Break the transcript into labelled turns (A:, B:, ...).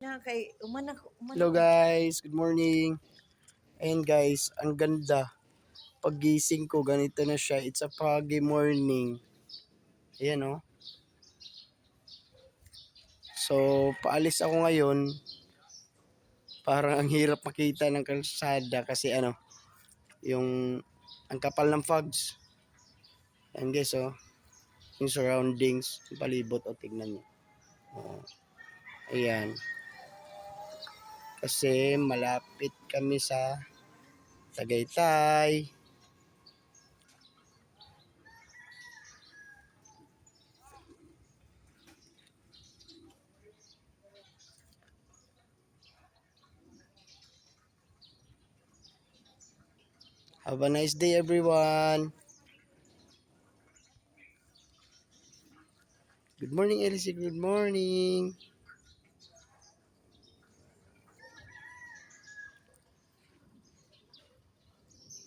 A: Yan kay
B: Hello guys, good morning. Ayan guys, ang ganda. Paggising ko, ganito na siya. It's a foggy morning. Ayan oh. So, paalis ako ngayon. Parang ang hirap makita ng kalsada kasi yung ang kapal ng fogs. Ayan guys oh. Yung surroundings, yung palibot o tignan niyo. Oh. Ayan. Kasi malapit kami sa Tagaytay. Have a nice day everyone. Good morning Elsie, good morning.